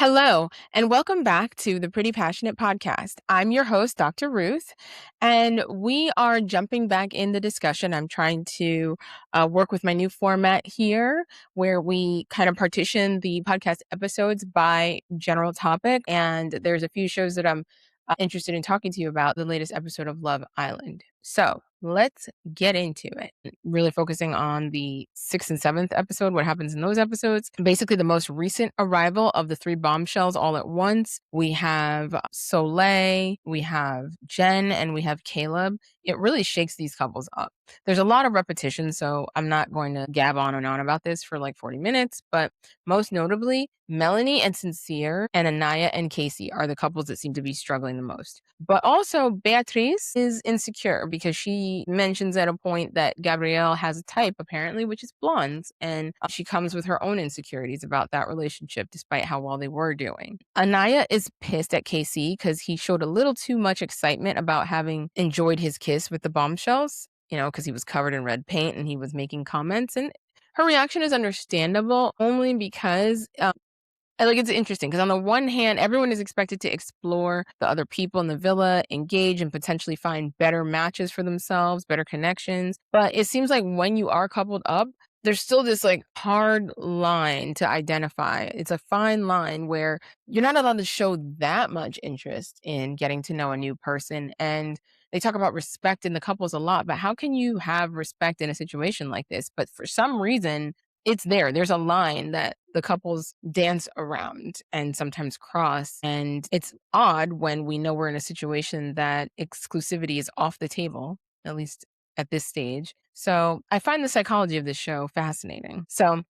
Hello, and welcome back to the Pretty Passionate Podcast. I'm your host, Dr. Ruth, and we are jumping back in the discussion. I'm trying to work with my new format here where we kind of partition the podcast episodes by general topic. And there's a few shows that I'm interested in talking to you about, the latest episode of Love Island. So let's get into it. Really focusing on the sixth and seventh episode, what happens in those episodes. Basically, the most recent arrival of the three bombshells all at once. We have Soleil, we have Jen, and we have Caleb. It really shakes these couples up. There's a lot of repetition, so I'm not going to gab on and on about this for like 40 minutes, but most notably, Melanie and Sincere and Anaya and Casey are the couples that seem to be struggling the most. But also, Beatrice is insecure because she mentions at a point that Gabrielle has a type, apparently, which is blondes. And she comes with her own insecurities about that relationship, despite how well they were doing. Anaya is pissed at Casey because he showed a little too much excitement about having enjoyed his kiss with the bombshells, because he was covered in red paint and he was making comments. And her reaction is understandable only because it's interesting because on the one hand, everyone is expected to explore the other people in the villa, engage, and potentially find better matches for themselves, better connections. But it seems like when you are coupled up, there's still this like hard line to identify. It's a fine line where you're not allowed to show that much interest in getting to know a new person. And they talk about respect in the couples a lot, but how can you have respect in a situation like this? But for some reason, it's there. There's a line that the couples dance around and sometimes cross. And it's odd when we know we're in a situation that exclusivity is off the table, at least at this stage. So I find the psychology of this show fascinating. So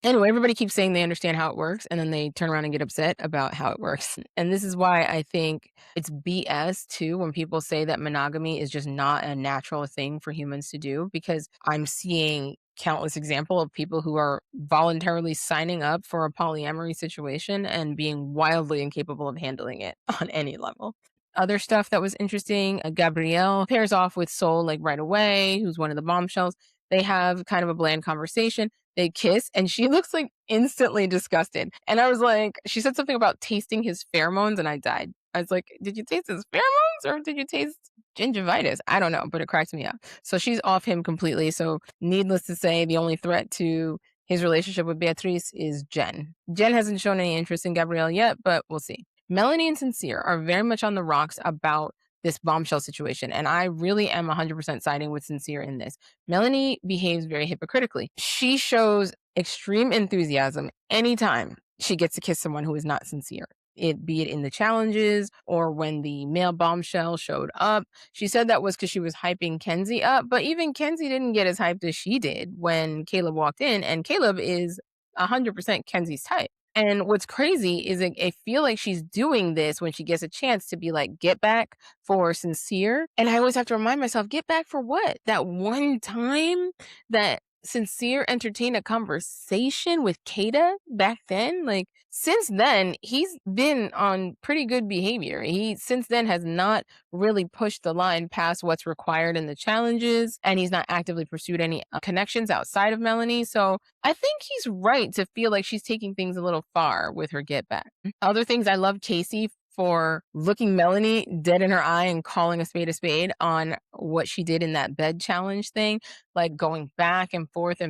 anyway, everybody keeps saying they understand how it works, and then they turn around and get upset about how it works. And this is why I think it's BS too when people say that monogamy is just not a natural thing for humans to do, because I'm seeing countless example of people who are voluntarily signing up for a polyamory situation and being wildly incapable of handling it on any level. Other stuff that was interesting, Gabrielle pairs off with Soul like right away, who's one of the bombshells. They have kind of a bland conversation. They kiss, and she looks like instantly disgusted. And I was like, she said something about tasting his pheromones, and I died. I was like, did you taste his pheromones or did you taste gingivitis? I don't know, but it cracks me up. So she's off him completely. So needless to say, the only threat to his relationship with Beatrice is Jen. Jen hasn't shown any interest in Gabrielle yet, but we'll see. Melanie and Sincere are very much on the rocks about this bombshell situation, and I really am 100% siding with Sincere in this. Melanie behaves very hypocritically. She shows extreme enthusiasm anytime she gets to kiss someone who is not sincere. Be it in the challenges or when the male bombshell showed up. She said that was because she was hyping Kenzie up, but even Kenzie didn't get as hyped as she did when Caleb walked in, and Caleb is 100% Kenzie's type. And what's crazy is I feel like she's doing this when she gets a chance to be like, get back for Sincere. And I always have to remind myself, get back for what? That one time that Sincere entertained a conversation with Kata back then? Like, since then, he's been on pretty good behavior. He, since then, has not really pushed the line past what's required in the challenges, and he's not actively pursued any connections outside of Melanie. So I think he's right to feel like she's taking things a little far with her get back. Other things, I love Casey for looking Melanie dead in her eye and calling a spade on what she did in that bed challenge thing, like going back and forth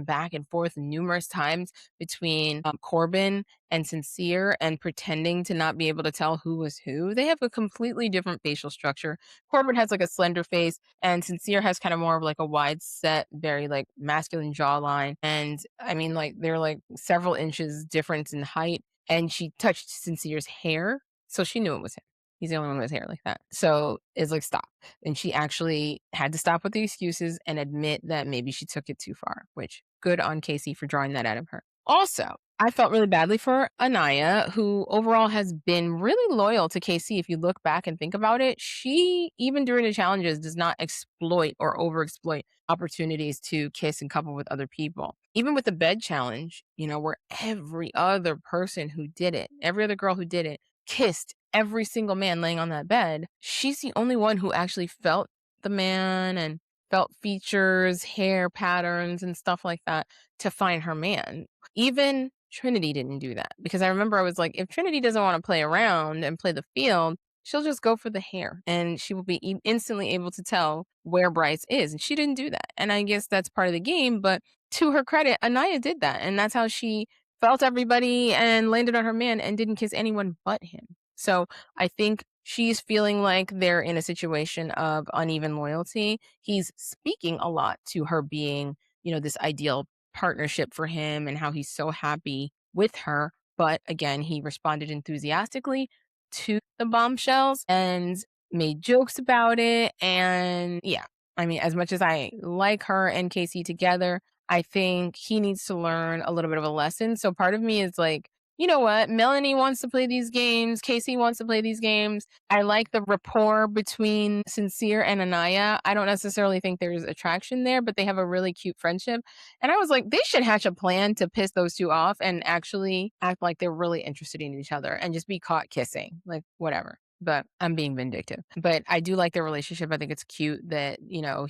numerous times between Corbin and Sincere and pretending to not be able to tell who was who. They have a completely different facial structure. Corbin has like a slender face, and Sincere has kind of more of like a wide set, very like masculine jawline. And I mean, like they're like several inches difference in height. And she touched Sincere's hair, so she knew it was him. He's the only one with hair like that. So it's like, stop. And she actually had to stop with the excuses and admit that maybe she took it too far, which good on Casey for drawing that out of her. Also, I felt really badly for Anaya, who overall has been really loyal to Casey. If you look back and think about it, she, even during the challenges, does not exploit or overexploit opportunities to kiss and couple with other people. Even with the bed challenge, where every other person who did it, every other girl who did it, kissed every single man laying on that bed, she's the only one who actually felt the man and felt features, hair patterns, and stuff like that to find her man. Even Trinity didn't do that because I remember I was like, if Trinity doesn't want to play around and play the field, she'll just go for the hair and she will be instantly able to tell where Bryce is. And she didn't do that. And I guess that's part of the game. But to her credit, Anaya did that. And that's how she felt everybody and landed on her man and didn't kiss anyone but him. So I think she's feeling like they're in a situation of uneven loyalty. He's speaking a lot to her being, this ideal partnership for him and how he's so happy with her. But again, he responded enthusiastically to the bombshells and made jokes about it. And yeah, I mean, as much as I like her and Casey together, I think he needs to learn a little bit of a lesson. So part of me is like, you know what? Melanie wants to play these games. Casey wants to play these games. I like the rapport between Sincere and Anaya. I don't necessarily think there's attraction there, but they have a really cute friendship. And I was like, they should hatch a plan to piss those two off and actually act like they're really interested in each other and just be caught kissing. Like, whatever. But I'm being vindictive. But I do like their relationship. I think it's cute that,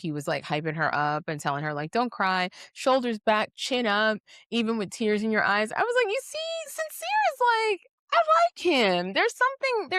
he was like hyping her up and telling her, like, don't cry, shoulders back, chin up, even with tears in your eyes. I was like, you see, Sincere is like, I like him. There's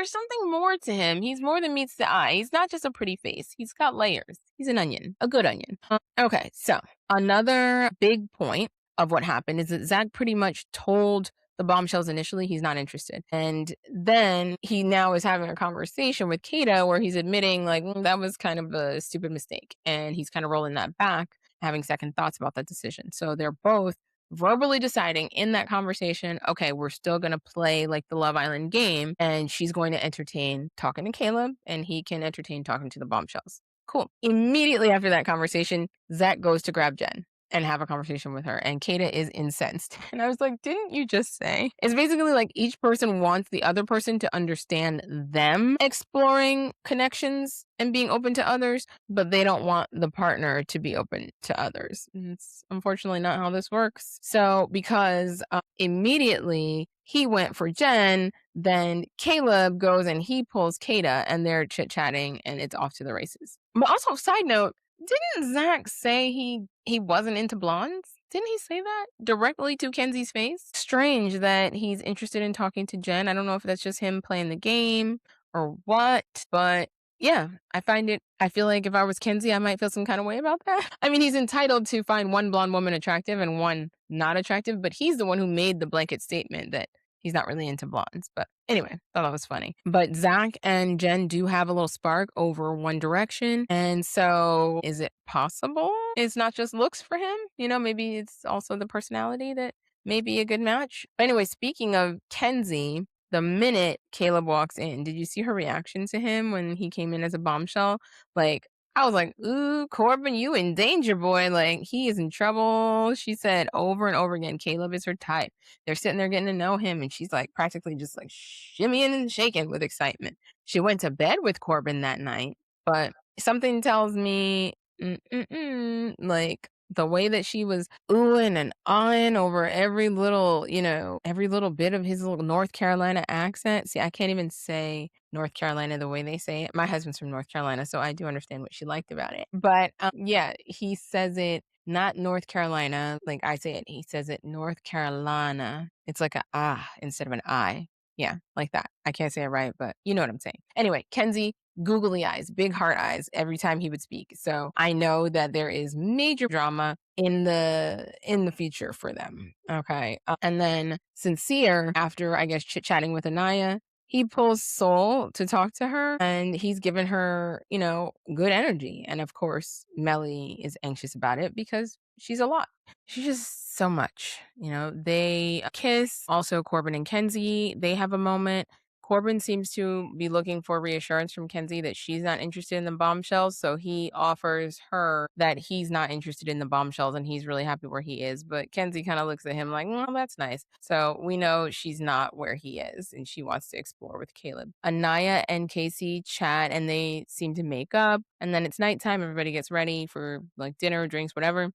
something more to him. He's more than meets the eye. He's not just a pretty face. He's got layers. He's an onion, a good onion. Okay, so another big point of what happened is that Zach pretty much told the bombshells initially he's not interested. And then he now is having a conversation with Kata where he's admitting like that was kind of a stupid mistake. And he's kind of rolling that back, having second thoughts about that decision. So they're both verbally deciding in that conversation, okay, we're still going to play like the Love Island game. And she's going to entertain talking to Caleb and he can entertain talking to the bombshells. Cool. Immediately after that conversation, Zach goes to grab Jen and have a conversation with her. And Kata is incensed. And I was like, didn't you just say? It's basically like each person wants the other person to understand them exploring connections and being open to others, but they don't want the partner to be open to others. And it's unfortunately not how this works. So because immediately he went for Jen, then Caleb goes and he pulls Kata and they're chit-chatting and it's off to the races. But also, side note, didn't Zach say he wasn't into blondes? Didn't he say that directly to Kenzie's face? Strange that he's interested in talking to Jen. I don't know if that's just him playing the game or what, but yeah, I feel like if I was Kenzie, I might feel some kind of way about that. I mean, he's entitled to find one blonde woman attractive and one not attractive, but he's the one who made the blanket statement that he's not really into blondes. But anyway, thought that was funny. But Zach and Jen do have a little spark over One Direction. And so is it possible it's not just looks for him? Maybe it's also the personality that may be a good match. But anyway, speaking of Kenzie, the minute Caleb walks in, did you see her reaction to him when he came in as a bombshell? Like, I was like, ooh, Corbin, you in danger, boy. Like, he is in trouble. She said over and over again, Caleb is her type. They're sitting there getting to know him, and she's like practically just like shimmying and shaking with excitement. She went to bed with Corbin that night, but something tells me, like, the way that she was oohing and ahhing over every little bit of his little North Carolina accent. See, I can't even say North Carolina the way they say it. My husband's from North Carolina, so I do understand what she liked about it. But yeah, he says it not North Carolina like I say it. He says it North Carolina. It's like a ah instead of an I. Yeah, like that. I can't say it right, but you know what I'm saying. Anyway, Kenzie, googly eyes, big heart eyes every time he would speak. So I know that there is major drama in the future for them. Okay. And then Sincere, after I guess chit-chatting with Anaya, he pulls Soul to talk to her and he's given her, good energy. And of course, Melly is anxious about it because she's a lot. She's just so much. They kiss. Also, Corbin and Kenzie, they have a moment. Corbin seems to be looking for reassurance from Kenzie that she's not interested in the bombshells. So he offers her that he's not interested in the bombshells and he's really happy where he is. But Kenzie kind of looks at him like, well, that's nice. So we know she's not where he is and she wants to explore with Caleb. Anaya and Casey chat and they seem to make up. And then it's nighttime. Everybody gets ready for like dinner, drinks, whatever.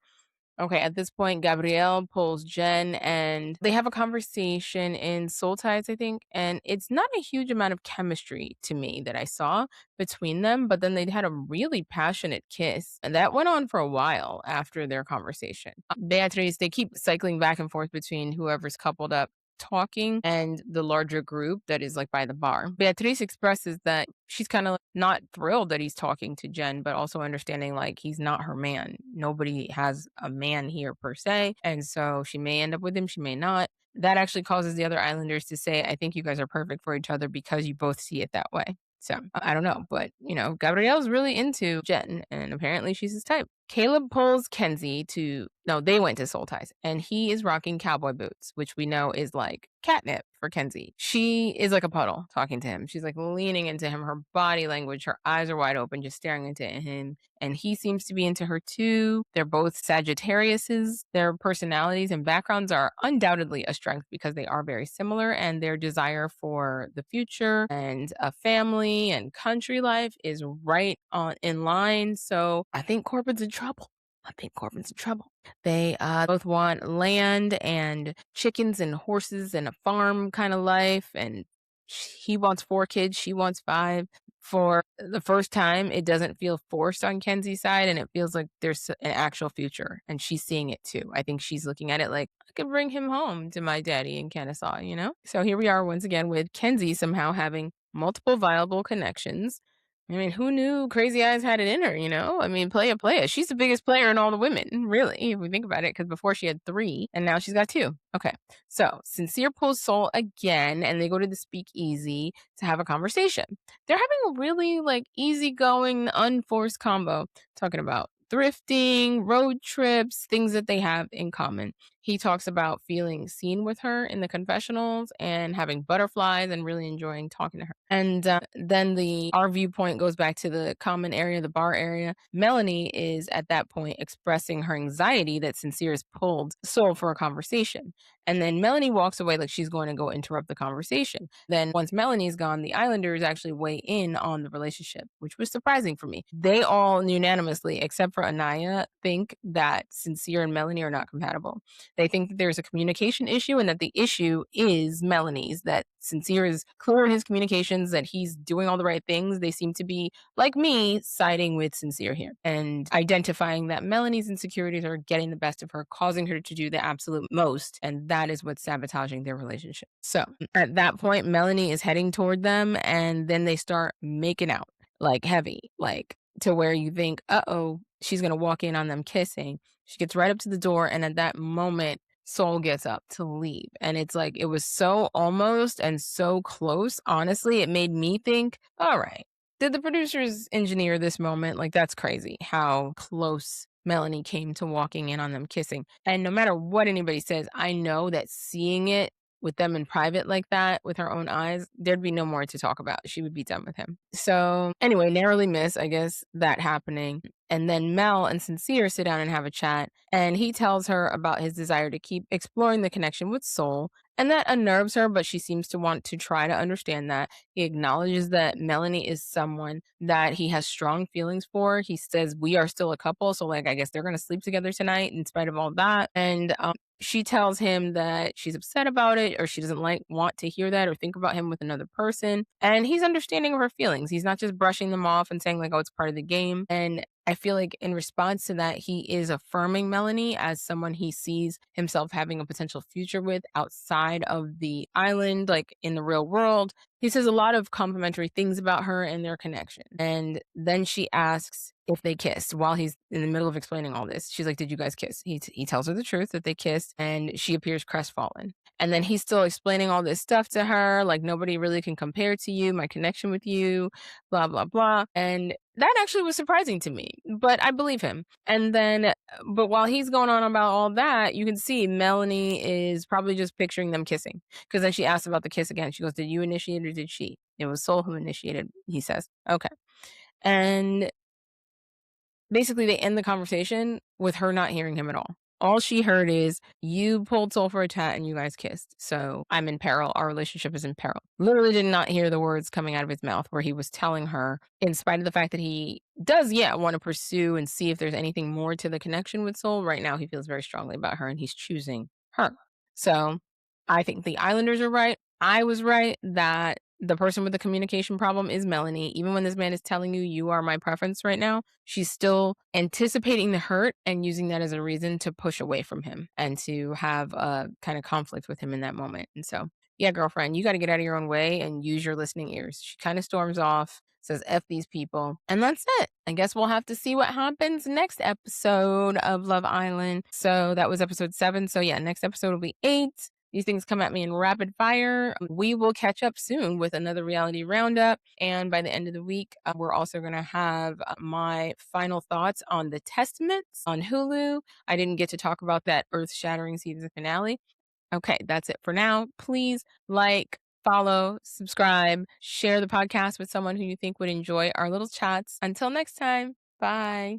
Okay, at this point, Gabrielle pulls Jen and they have a conversation in Soul Ties, I think. And it's not a huge amount of chemistry to me that I saw between them, but then they had a really passionate kiss. And that went on for a while after their conversation. Beatrice, they keep cycling back and forth between whoever's coupled up talking and the larger group that is like by the bar. Beatrice expresses that she's kind of like not thrilled that he's talking to Jen, but also understanding like he's not her man. Nobody has a man here per se. And so she may end up with him, she may not. That actually causes the other islanders to say, I think you guys are perfect for each other because you both see it that way. So I don't know, but Gabrielle's really into Jen and apparently she's his type. Caleb pulls Kenzie to no, they went to Soul Ties and he is rocking cowboy boots, which we know is like catnip for Kenzie. She is like a puddle talking to him. She's like leaning into him, her body language, her eyes are wide open, just staring into him. And he seems to be into her too. They're both Sagittariuses. Their personalities and backgrounds are undoubtedly a strength because they are very similar, and their desire for the future and a family and country life is right on in line. So I think Corbin's in trouble. I think Corbin's in trouble. They both want land and chickens and horses and a farm kind of life. And he wants 4 kids, she wants 5. For the first time, it doesn't feel forced on Kenzie's side, and it feels like there's an actual future, and she's seeing it too. I think she's looking at it like, I could bring him home to my daddy in Kennesaw. So here we are once again with Kenzie somehow having multiple viable connections. I mean, who knew Crazy Eyes had it in her? I mean, playa. She's the biggest player in all the women, really, if we think about it, because before she had 3, and now she's got 2. Okay, so Sincere pulls Soul again, and they go to the speakeasy to have a conversation. They're having a really like easygoing, unforced combo, talking about thrifting, road trips, things that they have in common. He talks about feeling seen with her in the confessionals and having butterflies and really enjoying talking to her. And then our viewpoint goes back to the common area, the bar area. Melanie is at that point expressing her anxiety that Sincere has pulled Soul for a conversation. And then Melanie walks away like she's going to go interrupt the conversation. Then once Melanie's gone, the Islanders actually weigh in on the relationship, which was surprising for me. They all unanimously, except for Anaya, think that Sincere and Melanie are not compatible. They think that there's a communication issue and that the issue is Melanie's, that Sincere is clear in his communications, that he's doing all the right things. They seem to be, like me, siding with Sincere here and identifying that Melanie's insecurities are getting the best of her, causing her to do the absolute most. And that is what's sabotaging their relationship. So at that point, Melanie is heading toward them and then they start making out like heavy, like to where you think, uh-oh, she's going to walk in on them kissing. She gets right up to the door, and at that moment, Soul gets up to leave. And it's like, it was so almost and so close. Honestly, it made me think, all right, did the producers engineer this moment? Like, that's crazy how close Melanie came to walking in on them kissing. And no matter what anybody says, I know that seeing it with them in private like that with her own eyes, there'd be no more to talk about. She would be done with him. So anyway, narrowly miss, I guess, that happening. And then Mel and Sincere sit down and have a chat, and he tells her about his desire to keep exploring the connection with Soul. And that unnerves her, but she seems to want to try to understand that. He acknowledges that Melanie is someone that he has strong feelings for. He says, we are still a couple, so like I guess they're going to sleep together tonight in spite of all that. And she tells him that she's upset about it, or she doesn't want to hear that or think about him with another person. And he's understanding of her feelings. He's not just brushing them off and saying like, oh, it's part of the game. And I feel like in response to that, he is affirming Melanie as someone he sees himself having a potential future with outside of the island, like in the real world. He says a lot of complimentary things about her and their connection. And then she asks if they kissed while he's in the middle of explaining all this. She's like, did you guys kiss? He tells her the truth that they kissed, and she appears crestfallen. And then he's still explaining all this stuff to her, like nobody really can compare to you, my connection with you, blah, blah, blah. And that actually was surprising to me, but I believe him. And then, but while he's going on about all that, you can see Melanie is probably just picturing them kissing. Because then she asks about the kiss again. She goes, did you initiate or did she? It was Soul who initiated, he says. Okay. And basically they end the conversation with her not hearing him at all. All she heard is, "You pulled soul for a tat and you guys kissed. So I'm in peril. Our relationship is in peril." Literally did not hear the words coming out of his mouth where he was telling her, in spite of the fact that he does, yeah, want to pursue and see if there's anything more to the connection with Soul. Right now, he feels very strongly about her and he's choosing her. So I think the Islanders are right. I was right that the person with the communication problem is Melanie. Even when this man is telling you, you are my preference right now, she's still anticipating the hurt and using that as a reason to push away from him and to have a kind of conflict with him in that moment. And so, yeah, girlfriend, you got to get out of your own way and use your listening ears. She kind of storms off, says, F these people. And that's it. I guess we'll have to see what happens next episode of Love Island. So that was episode 7. So, yeah, next episode will be 8. These things come at me in rapid fire. We will catch up soon with another reality roundup. And by the end of the week, we're also going to have my final thoughts on The Testaments on Hulu. I didn't get to talk about that earth shattering season finale. Okay, that's it for now. Please like, follow, subscribe, share the podcast with someone who you think would enjoy our little chats. Until next time, bye.